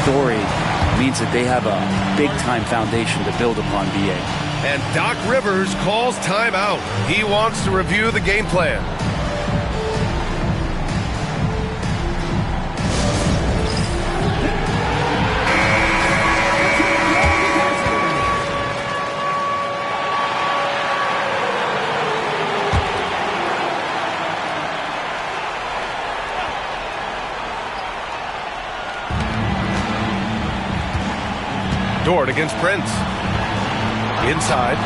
story means that they have a big-time foundation to build upon, BA. And Doc Rivers calls timeout. He wants to review the game plan. Dort against Prince. Inside.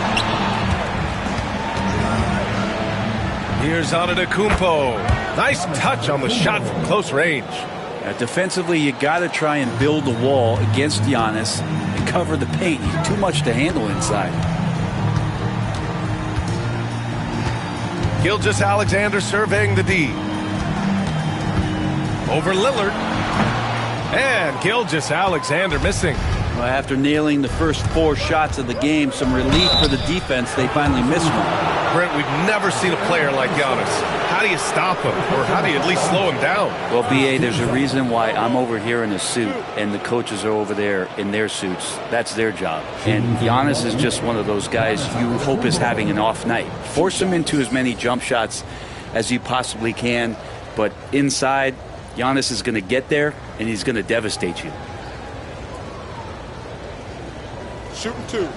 Here's Antetokounmpo. Nice touch on the shot from close range. Defensively, you got to try and build a wall against Giannis and cover the paint. He's too much to handle inside. Gilgeous-Alexander surveying the D. Over Lillard. And Gilgeous-Alexander missing. Well, after nailing the first 4 shots of the game, some relief for the defense, they finally missed one. Brent, we've never seen a player like Giannis. How do you stop him? Or how do you at least slow him down? Well, BA, there's a reason why I'm over here in a suit and the coaches are over there in their suits. That's their job. And Giannis is just one of those guys you hope is having an off night. Force him into as many jump shots as you possibly can. But inside, Giannis is going to get there and he's going to devastate you. Shooting 2.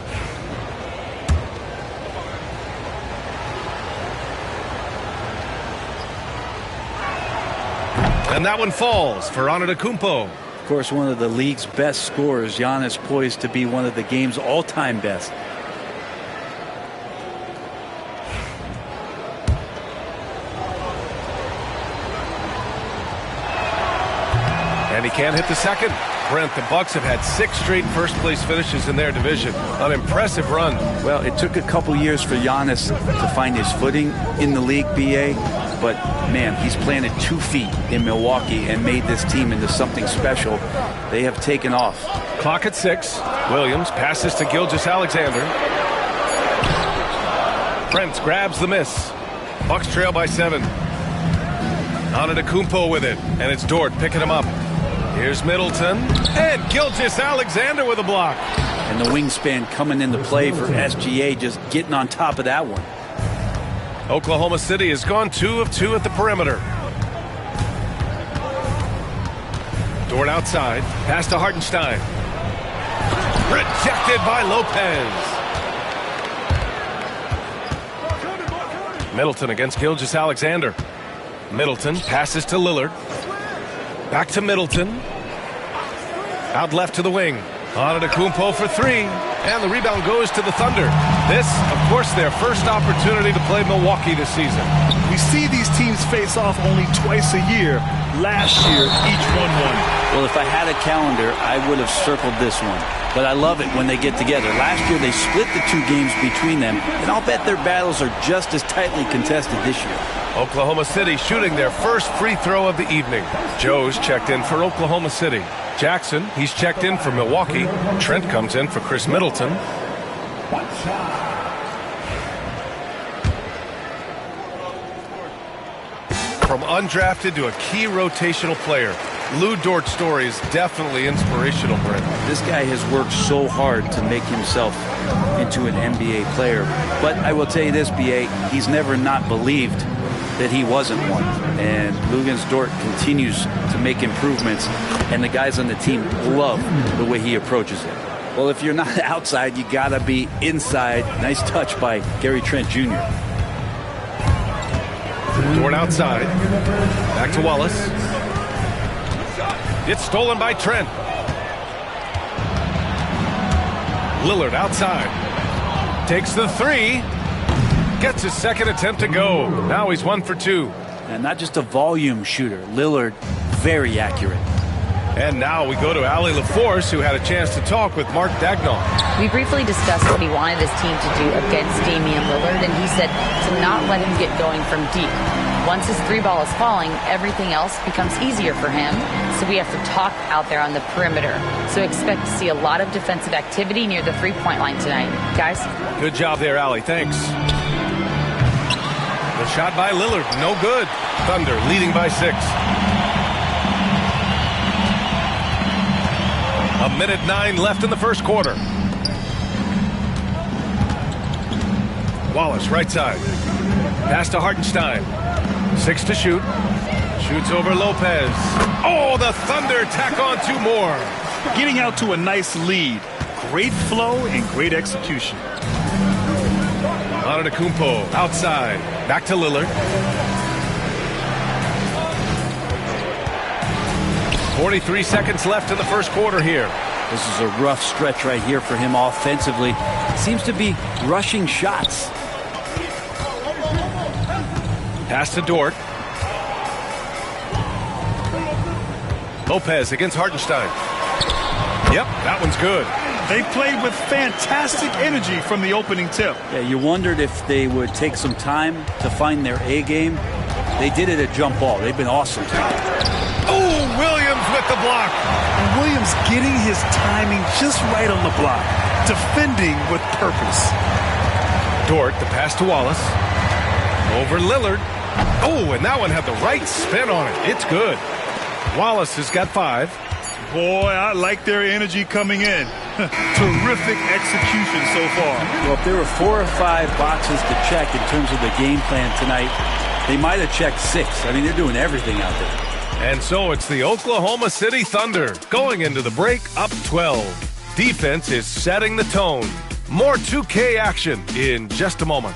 And that one falls for Antetokounmpo. Of course, one of the league's best scorers, Giannis, poised to be one of the game's all-time best. And he can't hit the second. Brent, the Bucks have had 6 straight first-place finishes in their division. An impressive run. Well, it took a couple years for Giannis to find his footing in the league, BA. But, man, he's planted 2 feet in Milwaukee and made this team into something special. They have taken off. Clock at 6. Williams passes to Gilgeous-Alexander. Brent grabs the miss. Bucks trail by 7. Antetokounmpo with it. And it's Dort picking him up. Here's Middleton, and Gilgeous-Alexander with a block. And the wingspan coming into play for SGA, just getting on top of that one. Oklahoma City has gone 2 of 2 at the perimeter. Dort outside, pass to Hartenstein. Rejected by Lopez. Middleton against Gilgeous-Alexander. Middleton passes to Lillard. Back to Middleton. Out left to the wing. Antetokounmpo for 3. And the rebound goes to the Thunder. This, of course, their first opportunity to play Milwaukee this season. We see these teams face off only twice a year. Last year, each one won. Well, if I had a calendar, I would have circled this one. But I love it when they get together. Last year, they split the 2 games between them, and I'll bet their battles are just as tightly contested this year. Oklahoma City shooting their first free throw of the evening. Joe's checked in for Oklahoma City. Jackson, he's checked in for Milwaukee. Trent comes in for Chris Middleton. From undrafted to a key rotational player, Lu Dort's story is definitely inspirational, Brent. This guy has worked so hard to make himself into an NBA player. But I will tell you this, BA, he's never not believed that he wasn't one. And Luguentz Dort continues to make improvements, and the guys on the team love the way he approaches it. Well, if you're not outside, you gotta be inside. Nice touch by Gary Trent Jr. Dort outside. Back to Wallace. It's stolen by Trent. Lillard outside. Takes the 3. Gets his second attempt to go. Now he's 1 for 2. And not just a volume shooter. Lillard, very accurate. And now we go to Allie LaForce, who had a chance to talk with Mark Dagnall. We briefly discussed what he wanted his team to do against Damian Lillard, and he said to not let him get going from deep. Once his 3 ball is falling, everything else becomes easier for him, so we have to talk out there on the perimeter. So expect to see a lot of defensive activity near the 3-point line tonight. Guys? Good job there, Allie. Thanks. The shot by Lillard, no good. Thunder leading by 6. 1:09 left in the first quarter. Wallace, right side. Pass to Hartenstein. 6 to shoot. Shoots over Lopez. Oh, the Thunder tack on 2 more. Getting out to a nice lead. Great flow and great execution. Antetokounmpo outside. Back to Lillard. 43 seconds left in the first quarter here. This is a rough stretch right here for him offensively. Seems to be rushing shots. Pass to Dort. Lopez against Hartenstein. Yep, that one's good. They played with fantastic energy from the opening tip. Yeah, you wondered if they would take some time to find their A game. They did it at jump ball. They've been awesome tonight. Oh, Williams with the block. And Williams getting his timing just right on the block. Defending with purpose. Dort, the pass to Wallace. Over Lillard. Oh, and that one had the right spin on it. It's good. Wallace has got 5. Boy, I like their energy coming in. Terrific execution so far. Well, if there were 4 or 5 boxes to check in terms of the game plan tonight, they might have checked 6. I mean, they're doing everything out there. And so it's the Oklahoma City Thunder going into the break up 12. Defense is setting the tone. More 2K action in just a moment.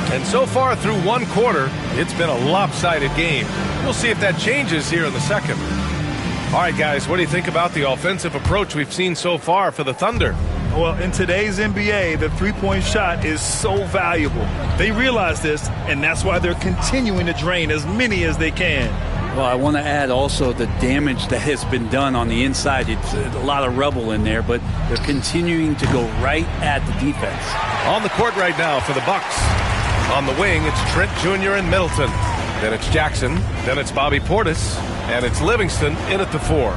And so far through 1 quarter, it's been a lopsided game. We'll see if that changes here in the second. All right, guys, what do you think about the offensive approach we've seen so far for the Thunder? Well, in today's NBA, the three-point shot is so valuable. They realize this, and that's why they're continuing to drain as many as they can. Well, I want to add also the damage that has been done on the inside. It's a lot of rubble in there, but they're continuing to go right at the defense. On the court right now for the Bucks. On the wing, it's Trent Jr. and Middleton. Then it's Jackson. Then it's Bobby Portis. And it's Livingston in at the 4.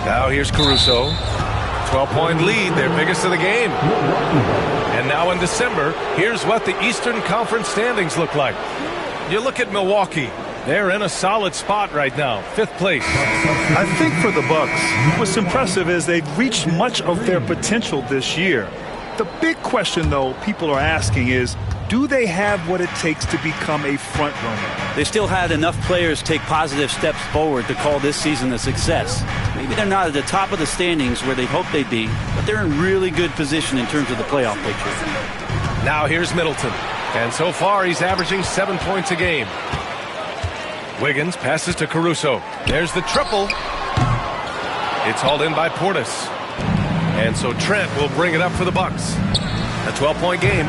Now here's Caruso. 12-point lead, their biggest of the game. And now in December, here's what the Eastern Conference standings look like. You look at Milwaukee. They're in a solid spot right now, 5th place. I think for the Bucks, what's impressive is they've reached much of their potential this year. The big question, though, people are asking is, do they have what it takes to become a front runner? They still had enough players take positive steps forward to call this season a success. Maybe they're not at the top of the standings where they hoped they'd be, but they're in really good position in terms of the playoff picture. Now here's Middleton. And so far, he's averaging 7 points a game. Wiggins passes to Caruso. There's the triple. It's hauled in by Portis. And so Trent will bring it up for the Bucks. A 12-point game.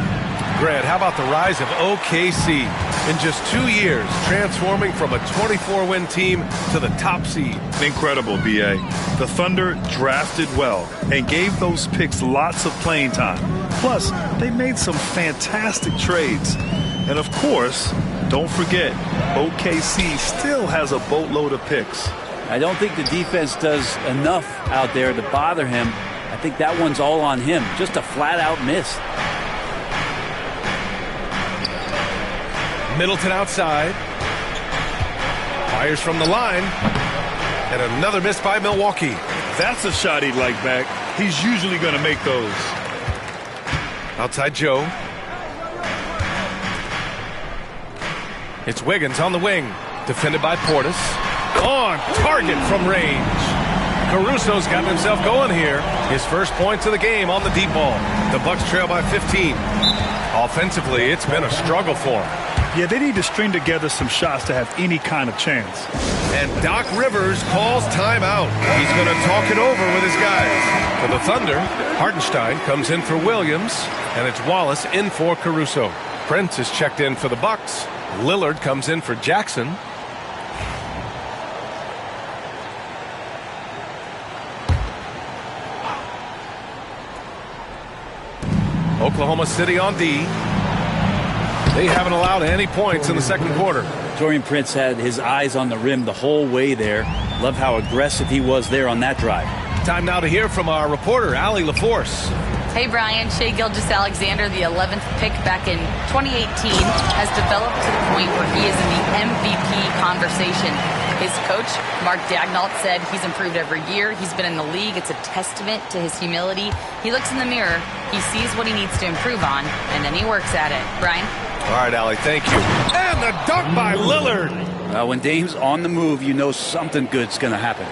Grant, how about the rise of OKC in just 2 years, transforming from a 24-win team to the top seed? Incredible, B.A. The Thunder drafted well and gave those picks lots of playing time. Plus, they made some fantastic trades. And of course, don't forget, OKC still has a boatload of picks. I don't think the defense does enough out there to bother him. I think that one's all on him. Just a flat-out miss. Middleton outside. Fires from the line. And another miss by Milwaukee. That's a shot he'd like back. He's usually going to make those. Outside Joe. It's Wiggins on the wing. Defended by Portis. On target from range. Caruso's gotten himself going here. His first points of the game on the deep ball. The Bucks trail by 15. Offensively, it's been a struggle for him. Yeah, they need to string together some shots to have any kind of chance. And Doc Rivers calls timeout. He's going to talk it over with his guys. For the Thunder, Hartenstein comes in for Williams, and it's Wallace in for Caruso. Prince is checked in for the Bucks. Lillard comes in for Jackson. Oklahoma City on D. They haven't allowed any points in the second quarter. Taurean Prince had his eyes on the rim the whole way there. Love how aggressive he was there on that drive. Time now to hear from our reporter, Allie LaForce. Hey, Brian. Shai Gilgeous-Alexander, the 11th pick back in 2018, has developed to the point where he is in the MVP conversation. His coach, Mark Daigneault, said he's improved every year. He's been in the league. It's a testament to his humility. He looks in the mirror, he sees what he needs to improve on, and then he works at it. Brian? All right, Allie, thank you. And the dunk by Lillard. When Dame's on the move, you know something good's going to happen.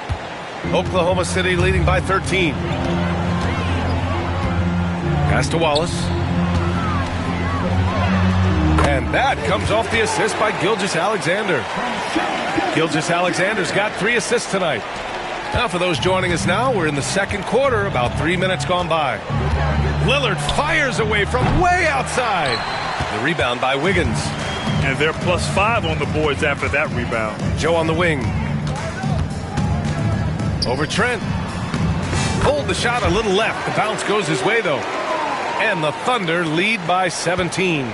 Oklahoma City leading by 13. Pass to Wallace. And that comes off the assist by Gilgeous-Alexander. Gilgeous-Alexander's got 3 assists tonight. Now for those joining us now, we're in the second quarter, about 3 minutes gone by. Lillard fires away from way outside. The rebound by Wiggins. And they're +5 on the boards after that rebound. Joe on the wing. Over Trent. Pulled the shot a little left. The bounce goes his way, though. And the Thunder lead by 17.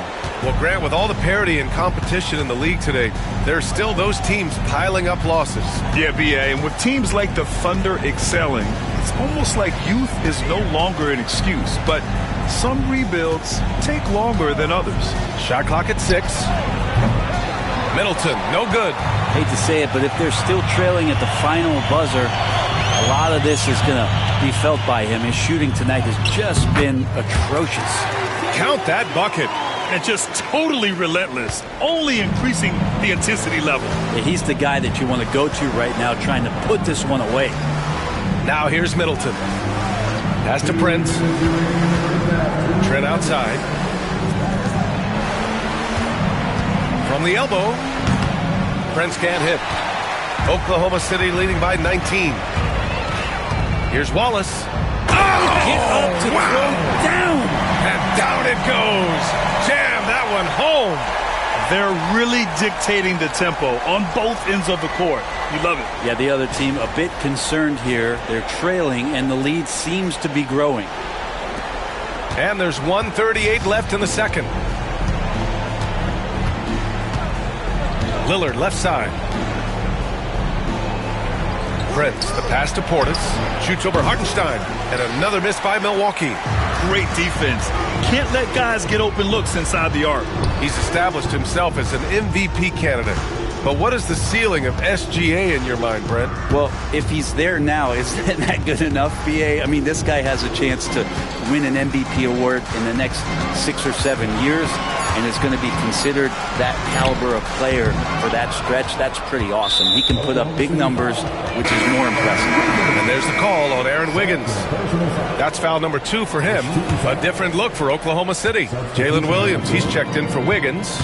Well, Grant, with all the parity and competition in the league today, there are still those teams piling up losses. Yeah, B.A., and with teams like the Thunder excelling, it's almost like youth is no longer an excuse. But some rebuilds take longer than others. Shot clock at 6. Middleton, no good. Hate to say it, but if they're still trailing at the final buzzer, a lot of this is going to be felt by him. His shooting tonight has just been atrocious. Count that bucket. And just totally relentless, only increasing the intensity level. Yeah, he's the guy that you want to go to right now, trying to put this one away. Now here's Middleton. Pass to Prince. Trent outside. From the elbow. Prince can't hit. Oklahoma City leading by 19. Here's Wallace. Get up to throw down. And down it goes. Jam that one home. They're really dictating the tempo on both ends of the court. You love it. Yeah, the other team a bit concerned here. They're trailing, and the lead seems to be growing. And there's 1:38 left in the second. Lillard left side. Prince, the pass to Portis. Shoots over Hartenstein. And another miss by Milwaukee. Great defense. Can't let guys get open looks inside the arc. He's established himself as an MVP candidate. But what is the ceiling of SGA in your mind, Brent? Well, if he's there now, is that good enough, BA? I mean, this guy has a chance to win an MVP award in the next 6 or 7 years, and is going to be considered that caliber of player for that stretch. That's pretty awesome. He can put up big numbers, which is more impressive. And there's the call on Aaron Wiggins. That's foul number 2 for him. A different look for Oklahoma City. Jalen Williams, he's checked in for Wiggins.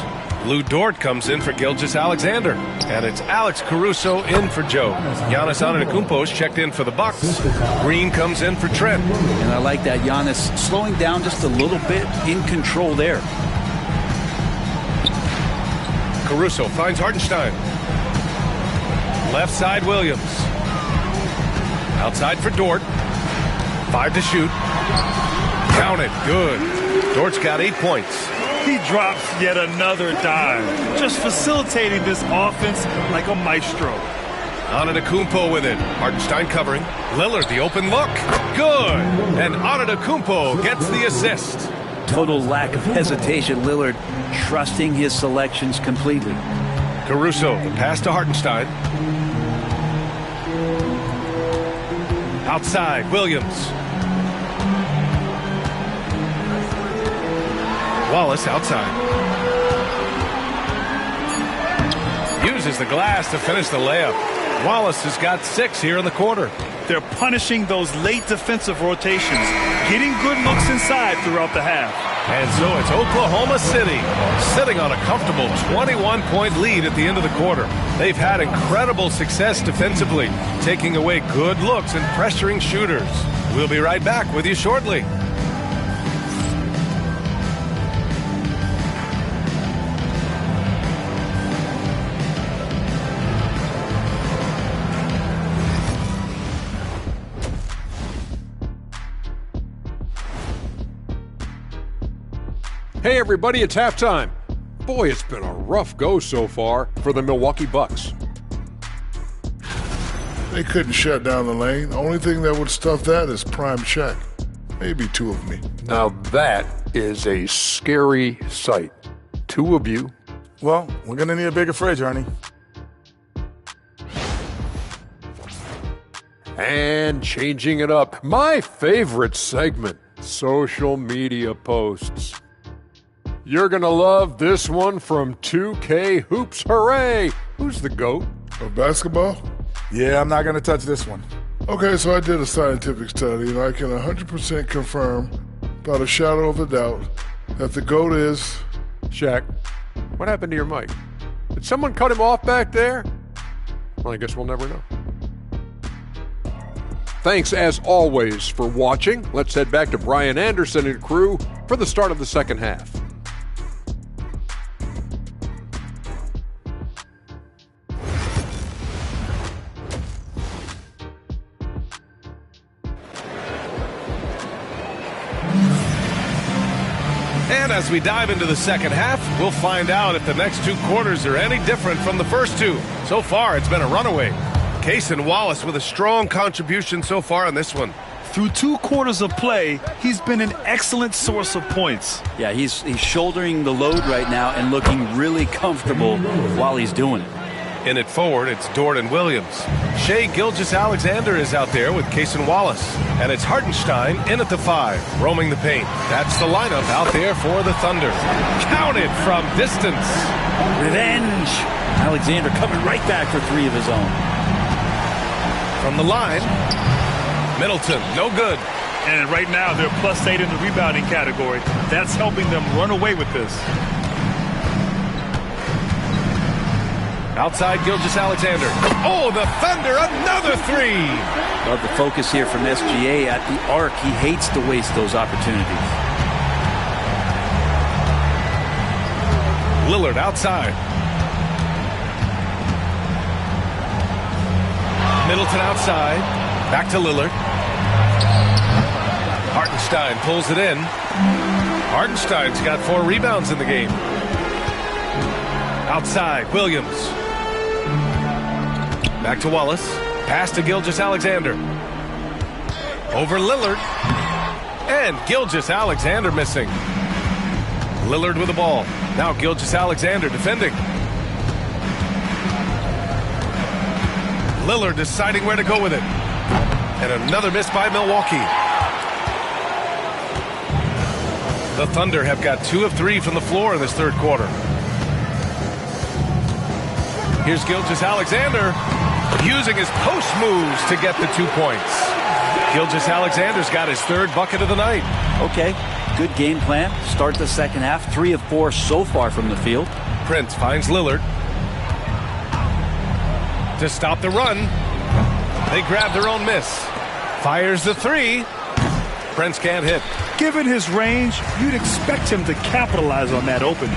Lou Dort comes in for Gilgeous-Alexander. And it's Alex Caruso in for Joe. Giannis Antetokounmpo's checked in for the Bucks. Green comes in for Trent. And I like that Giannis slowing down just a little bit, in control there. Caruso finds Hartenstein. Left side Williams. Outside for Dort. 5 to shoot. Count it. Good. Dort's got 8 points. He drops yet another dime, just facilitating this offense like a maestro. Antetokounmpo with it. Hartenstein covering. Lillard, the open look. Good. And Antetokounmpo gets the assist. Total lack of hesitation. Lillard trusting his selections completely. Caruso, the pass to Hartenstein. Outside, Williams. Wallace outside. Uses the glass to finish the layup. Wallace has got 6 here in the quarter. They're punishing those late defensive rotations, getting good looks inside throughout the half. And so it's Oklahoma City sitting on a comfortable 21-point lead at the end of the quarter. They've had incredible success defensively, taking away good looks and pressuring shooters. We'll be right back with you shortly. Hey everybody, it's halftime. Boy, it's been a rough go so far for the Milwaukee Bucks. They couldn't shut down the lane. The only thing that would stuff that is prime check. Maybe two of me. Now that is a scary sight. Two of you. Well, we're going to need a bigger fridge, Ernie. And changing it up, my favorite segment, social media posts. You're going to love this one from 2K Hoops. Hooray! Who's the GOAT? Of basketball? Yeah, I'm not going to touch this one. Okay, so I did a scientific study, and I can 100% confirm, without a shadow of a doubt, that the GOAT is... Shaq, what happened to your mic? Did someone cut him off back there? Well, I guess we'll never know. Thanks, as always, for watching. Let's head back to Brian Anderson and crew for the start of the second half. And as we dive into the second half, we'll find out if the next two quarters are any different from the first two. So far, it's been a runaway. Cason Wallace with a strong contribution so far on this one. Through 2 quarters of play, he's been an excellent source of points. Yeah, he's shouldering the load right now and looking really comfortable while he's doing it. In it forward, it's Dort and Williams. Shai Gilgeous-Alexander is out there with Cason Wallace. And it's Hartenstein in at the 5, roaming the paint. That's the lineup out there for the Thunder. Counted from distance. Revenge! Alexander coming right back for 3 of his own. From the line, Middleton, no good. And right now, they're +8 in the rebounding category. That's helping them run away with this. Outside Gilgeous-Alexander. Oh, the Thunder, another 3. Love the focus here from SGA at the arc. He hates to waste those opportunities. Lillard outside. Middleton outside. Back to Lillard. Hartenstein pulls it in. Hartenstein's got 4 rebounds in the game. Outside, Williams. Back to Wallace. Pass to Gilgeous-Alexander. Over Lillard. And Gilgeous-Alexander missing. Lillard with the ball. Now Gilgeous-Alexander defending. Lillard deciding where to go with it. And another miss by Milwaukee. The Thunder have got 2 of 3 from the floor in this third quarter. Here's Gilgeous-Alexander using his post moves to get the 2 points. Gilgeous-Alexander's got his 3rd bucket of the night. Okay, good game plan. Start the second half. 3 of 4 so far from the field. Prince finds Lillard. To stop the run. They grab their own miss. Fires the 3. Prince can't hit. Given his range, you'd expect him to capitalize on that opening.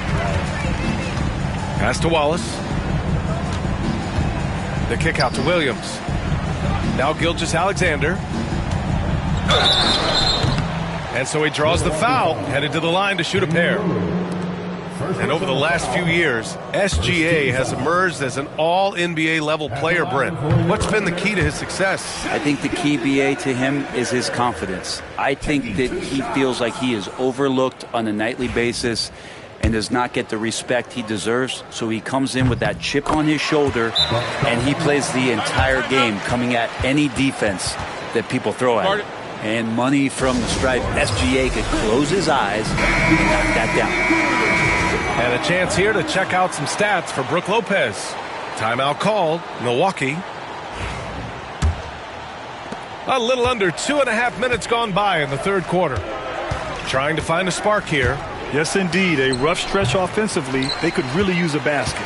Pass to Wallace. The kick out to Williams. Now Gilgeous-Alexander. And so he draws the foul, headed to the line to shoot a pair. And over the last few years, SGA has emerged as an all-NBA level player, Brent. What's been the key to his success? I think the key, BA, to him is his confidence. I think that he feels like he is overlooked on a nightly basis and does not get the respect he deserves. So he comes in with that chip on his shoulder, and he plays the entire game, coming at any defense that people throw at him. And money from the stripe. SGA could close his eyes and knock that down. And a chance here to check out some stats for Brook Lopez. Timeout called. Milwaukee. A little under 2.5 minutes gone by in the third quarter. Trying to find a spark here. Yes, indeed. A rough stretch offensively. They could really use a basket.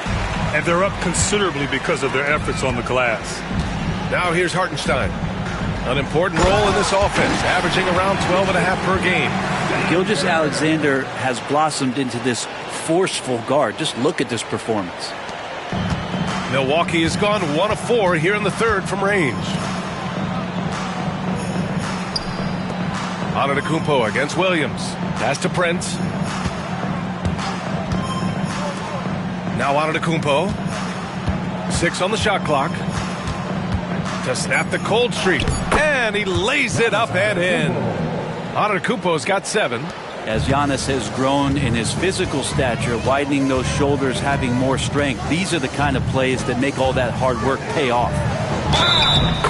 And they're up considerably because of their efforts on the glass. Now here's Hartenstein. An important role in this offense, averaging around 12.5 per game. Gilgeous-Alexander has blossomed into this forceful guard. Just look at this performance. Milwaukee has gone 1 of 4 here in the third from range. Antetokounmpo against Williams. Pass to Prince. Now Antetokounmpo. 6 on the shot clock. To snap the cold streak. And he lays it up and in. Antetokounmpo's got 7. As Giannis has grown in his physical stature, widening those shoulders, having more strength, these are the kind of plays that make all that hard work pay off.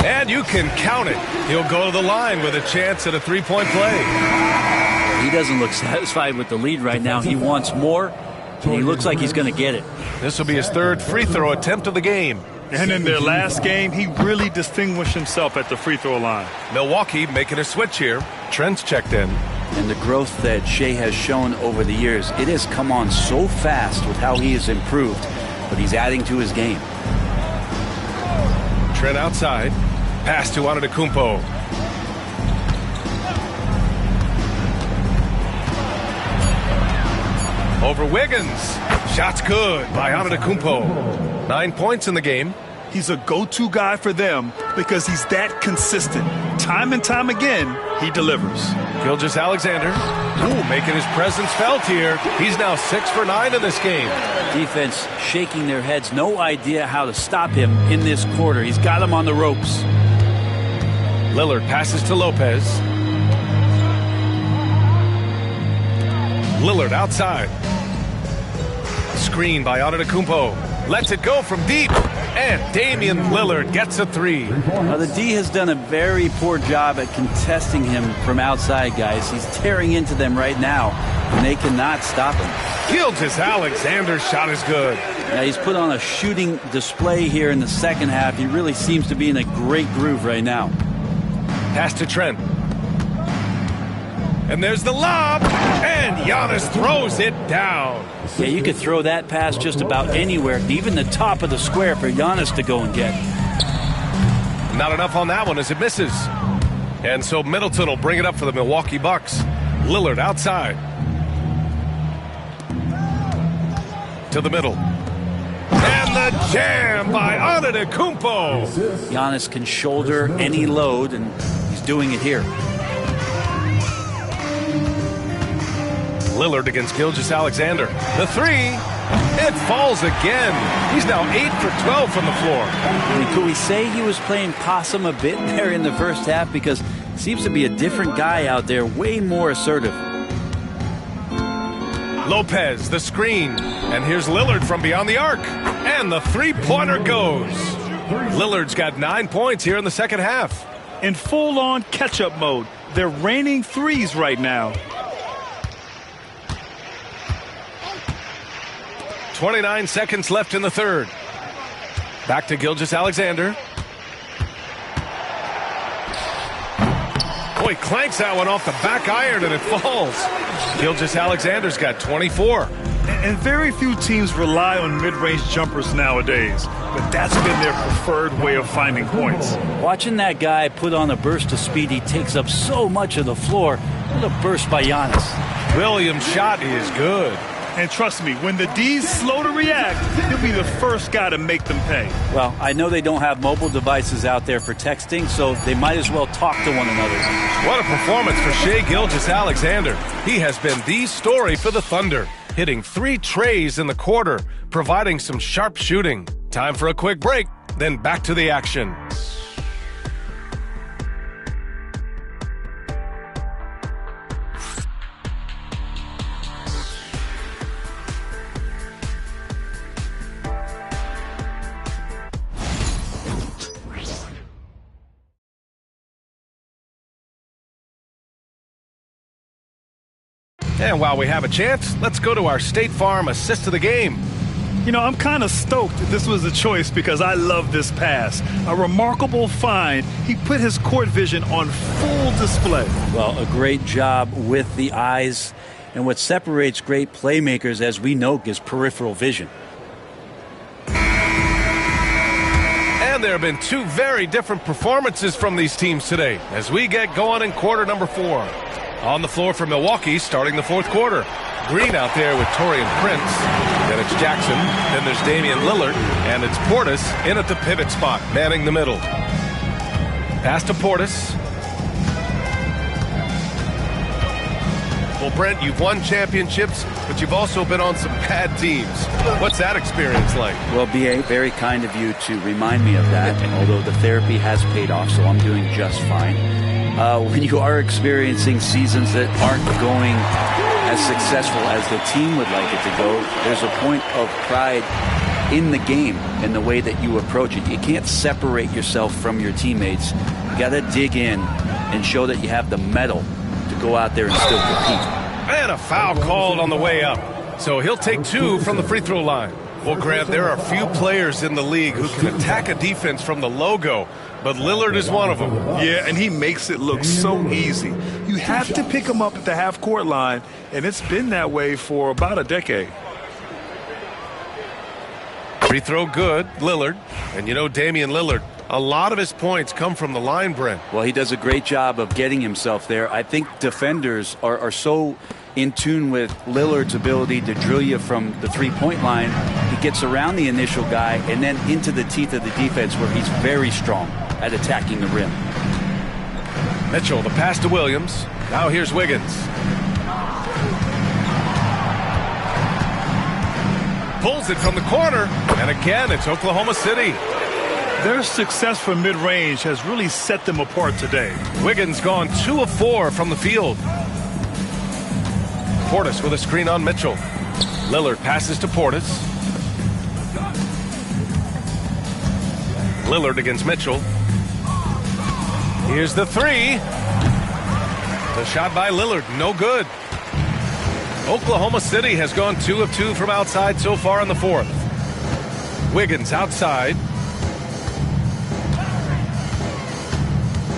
And you can count it. He'll go to the line with a chance at a three-point play. He doesn't look satisfied with the lead right now. He wants more, and he looks like he's going to get it. This will be his 3rd free throw attempt of the game. And in their last game, he really distinguished himself at the free throw line. Milwaukee making a switch here. Trent's checked in. And the growth that Shea has shown over the years, it has come on so fast with how he has improved, but he's adding to his game. Trent outside. Pass to Antetokounmpo. Over Wiggins. Shot's good by Antetokounmpo. 9 points in the game. He's a go-to guy for them because he's that consistent. Time and time again, he delivers. Gilgeous-Alexander, making his presence felt here. He's now 6 for 9 in this game. Defense shaking their heads. No idea how to stop him in this quarter. He's got him on the ropes. Lillard passes to Lopez. Lillard outside. Screen by Antetokounmpo. Lets it go from deep. And Damian Lillard gets a 3. Now, the D has done a very poor job at contesting him from outside, guys. He's tearing into them right now, and they cannot stop him. Gilgeous-Alexander's shot is good. Now, he's put on a shooting display here in the second half. He really seems to be in a great groove right now. Pass to Trent. And there's the lob, and Giannis throws it down. Yeah, you could throw that pass just about anywhere, even the top of the square for Giannis to go and get. Not enough on that one as it misses. And so Middleton will bring it up for the Milwaukee Bucks. Lillard outside. To the middle. And the jam by Antetokounmpo. Giannis can shoulder any load, and he's doing it here. Lillard against Gilgeous-Alexander. The 3. It falls again. He's now 8 for 12 from the floor. I mean, could we say he was playing possum a bit there in the first half? Because it seems to be a different guy out there, way more assertive. Lopez, the screen. And here's Lillard from beyond the arc. And the three-pointer goes. Lillard's got 9 points here in the second half. In full-on catch-up mode, they're raining threes right now. 29 seconds left in the third. Back to Gilgeous-Alexander. Boy, clanks that one off the back iron and it falls. Gilgeous-Alexander's got 24. And very few teams rely on mid-range jumpers nowadays, but that's been their preferred way of finding points. Watching that guy put on a burst of speed, he takes up so much of the floor. What a burst by Giannis. Williams' shot is good. And trust me, when the D's slow to react, he'll be the first guy to make them pay. Well, I know they don't have mobile devices out there for texting, so they might as well talk to one another. What a performance for Shai Gilgeous-Alexander. He has been the story for the Thunder, hitting 3 trays in the quarter, providing some sharp shooting. Time for a quick break, then back to the action. And while we have a chance, let's go to our State Farm assist of the game. You know, I'm kind of stoked this was a choice because I love this pass. A remarkable find. He put his court vision on full display. Well, a great job with the eyes. And what separates great playmakers, as we know, is peripheral vision. And there have been 2 very different performances from these teams today as we get going in quarter number 4. On the floor for Milwaukee, starting the fourth quarter. Green out there with Taurean Prince. Then it's Jackson. Then there's Damian Lillard. And it's Portis in at the pivot spot, manning the middle. Pass to Portis. Well, Brent, you've won championships, but you've also been on some bad teams. What's that experience like? Well, B.A., very kind of you to remind me of that, although the therapy has paid off, so I'm doing just fine. When you are experiencing seasons that aren't going as successful as the team would like it to go, there's a point of pride in the game and the way that you approach it. You can't separate yourself from your teammates. You got to dig in and show that you have the mettle to go out there and still compete. And a foul called on the way up. So he'll take 2 from the free throw line. Well, Grant, there are few players in the league who can attack a defense from the logo, but Lillard is one of them. Yeah, and he makes it look so easy. You have to pick him up at the half-court line, and it's been that way for about a decade. Free throw good, Lillard. And you know Damian Lillard, a lot of his points come from the line, Brent. Well, he does a great job of getting himself there. I think defenders are so in tune with Lillard's ability to drill you from the three-point line. He gets around the initial guy and then into the teeth of the defense where he's very strong at attacking the rim. Mitchell, the pass to Williams. Now here's Wiggins. Pulls it from the corner, and again, it's Oklahoma City. Their success from mid-range has really set them apart today. Wiggins gone 2 of 4 from the field. Portis with a screen on Mitchell. Lillard passes to Portis. Lillard against Mitchell. Here's the 3. The shot by Lillard, no good. Oklahoma City has gone 2 of 2 from outside so far in the fourth. Wiggins outside.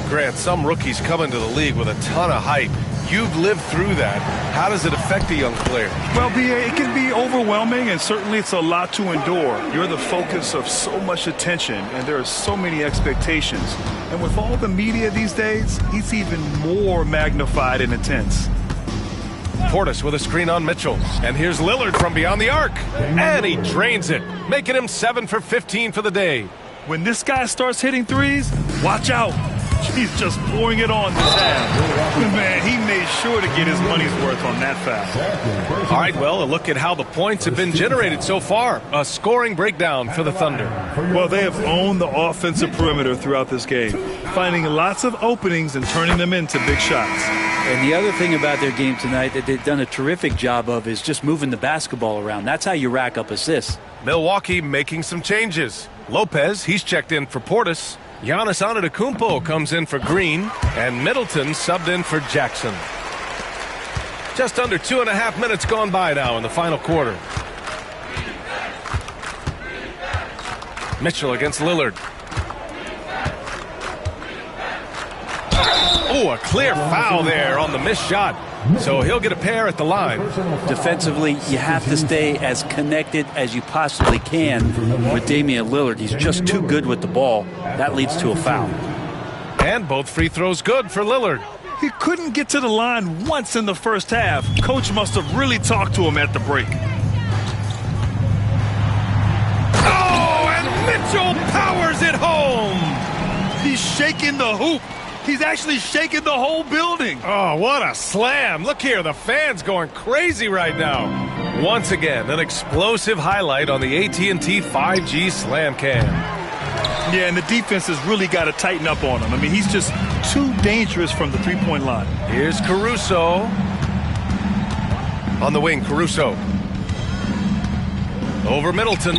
Grant, some rookies come into the league with a ton of hype. You've lived through that. How does it affect a young player? Well, B.A., it can be overwhelming, and certainly it's a lot to endure. You're the focus of so much attention, and there are so many expectations. And with all the media these days, it's even more magnified and intense. Portis with a screen on Mitchell. And here's Lillard from beyond the arc. And he drains it, making him 7 for 15 for the day. When this guy starts hitting threes, watch out. He's just pouring it on this half. Man, he made sure to get his money's worth on that foul. All right, well, a look at how the points have been generated so far. A scoring breakdown for the Thunder. Well, they have owned the offensive perimeter throughout this game, finding lots of openings and turning them into big shots. And the other thing about their game tonight that they've done a terrific job of is just moving the basketball around. That's how you rack up assists. Milwaukee making some changes. Lopez, he's checked in for Portis. Giannis Antetokounmpo comes in for Green, and Middleton subbed in for Jackson. Just under 2.5 minutes gone by now in the final quarter. Mitchell against Lillard. Oh, a clear foul there on the missed shot. So he'll get a pair at the line. Defensively, you have to stay as connected as you possibly can with Damian Lillard. He's just too good with the ball. That leads to a foul. And both free throws good for Lillard. He couldn't get to the line once in the first half. Coach must have really talked to him at the break. Oh, and Mitchell powers it home. He's shaking the hoop. He's actually shaking the whole building. Oh, what a slam. Look here, the fans going crazy right now. Once again, an explosive highlight on the AT&T 5G Slam Cam. Yeah, and the defense has really got to tighten up on him. I mean, he's just too dangerous from the three-point line. Here's Caruso. On the wing, Caruso. Over Middleton.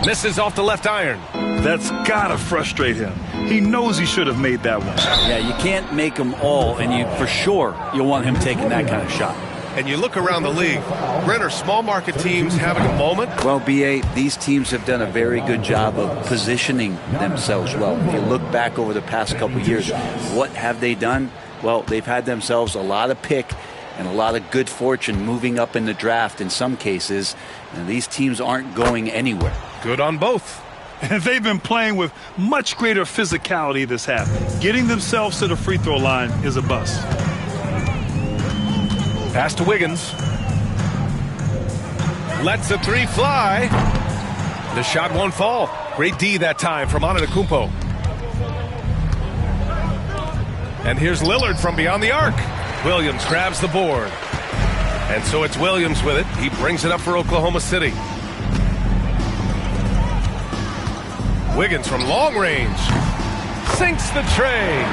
Misses off the left iron. That's got to frustrate him. He knows he should have made that one. Yeah, you can't make them all, and you for sure you'll want him taking that kind of shot. And you look around the league, Brent, are small market teams having a moment? Well, B.A., these teams have done a very good job of positioning themselves well. If you look back over the past couple of years, what have they done? Well, they've had themselves a lot of pick and a lot of good fortune moving up in the draft in some cases, and these teams aren't going anywhere. Good on both. And they've been playing with much greater physicality this half. Getting themselves to the free throw line is a bust. Pass to Wiggins. Lets the three fly. The shot won't fall. Great D that time from Antetokounmpo. And here's Lillard from beyond the arc. Williams grabs the board. And so it's Williams with it. He brings it up for Oklahoma City. Wiggins from long range. Sinks the tray.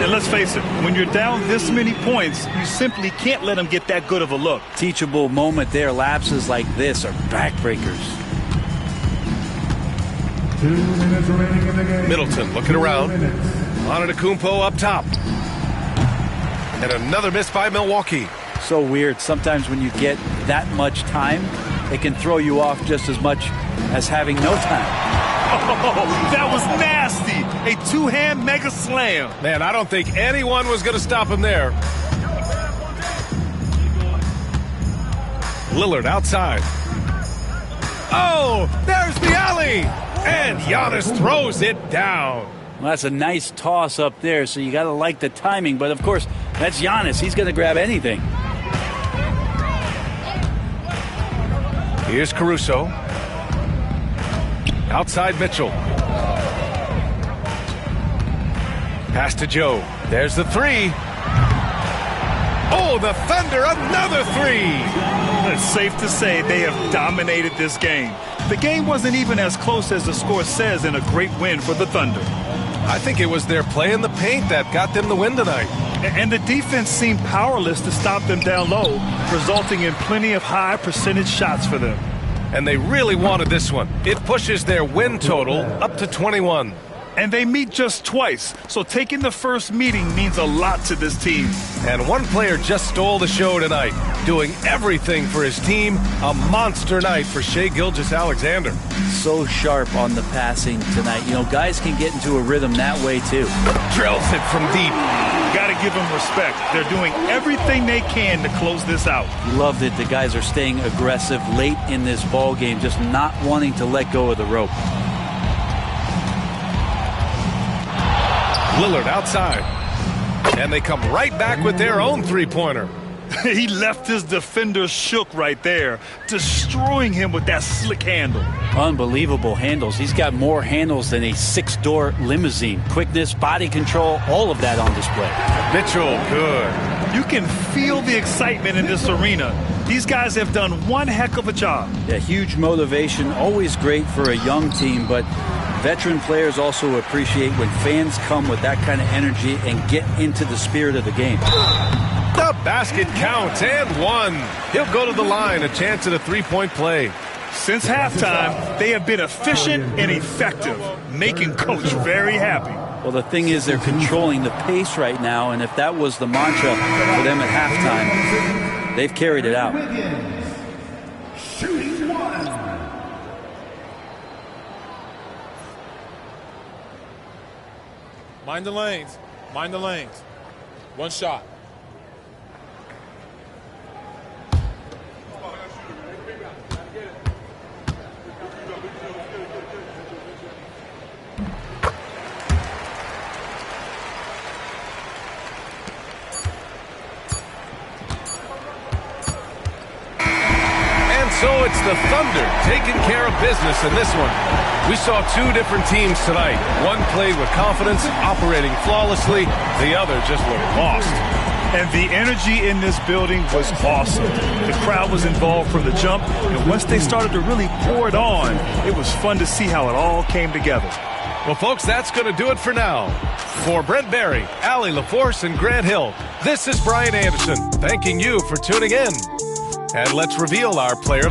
And let's face it, when you're down this many points, you simply can't let them get that good of a look. Teachable moment there. Lapses like this are backbreakers. 2 minutes remaining in the game. Middleton looking around. Antetokounmpo up top. And another miss by Milwaukee. So weird. Sometimes when you get that much time, it can throw you off just as much as having no time. Oh, that was nasty. A two-hand mega slam. Man, I don't think anyone was going to stop him there. Lillard outside. Oh, there's the alley. And Giannis throws it down. Well, that's a nice toss up there, so you got to like the timing. But, of course, that's Giannis. He's going to grab anything. Here's Caruso. Outside Mitchell. Pass to Joe. There's the three. Oh, the Thunder, another three. It's safe to say they have dominated this game. The game wasn't even as close as the score says in a great win for the Thunder. I think it was their play in the paint that got them the win tonight. And the defense seemed powerless to stop them down low, resulting in plenty of high percentage shots for them. And they really wanted this one. It pushes their win total up to 21. And they meet just twice, so taking the first meeting means a lot to this team. And one player just stole the show tonight, doing everything for his team. A monster night for Shai Gilgeous-Alexander. So sharp on the passing tonight. You know, guys can get into a rhythm that way, too. Drills it from deep. Got to give them respect. They're doing everything they can to close this out. Loved it. The guys are staying aggressive late in this ball game, just not wanting to let go of the rope. Lillard outside. And they come right back with their own three-pointer. He left his defender shook right there, destroying him with that slick handle. Unbelievable handles. He's got more handles than a six-door limousine. Quickness, body control, all of that on display. Mitchell, good. You can feel the excitement in this arena. These guys have done one heck of a job. Yeah, huge motivation, always great for a young team, but veteran players also appreciate when fans come with that kind of energy and get into the spirit of the game. The basket counts and one. He'll go to the line, a chance at a three-point play. Since halftime, they have been efficient and effective, making Coach very happy. Well, the thing is they're controlling the pace right now, and if that was the mantra for them at halftime, they've carried it out. Shooting one. Mind the lanes. Mind the lanes. One shot. So it's the Thunder taking care of business in this one. We saw two different teams tonight. One played with confidence, operating flawlessly. The other just looked lost. And the energy in this building was awesome. The crowd was involved from the jump, and once they started to really pour it on, it was fun to see how it all came together. Well, folks, that's going to do it for now. For Brent Barry, Allie LaForce, and Grant Hill, this is Brian Anderson, thanking you for tuning in. And let's reveal our player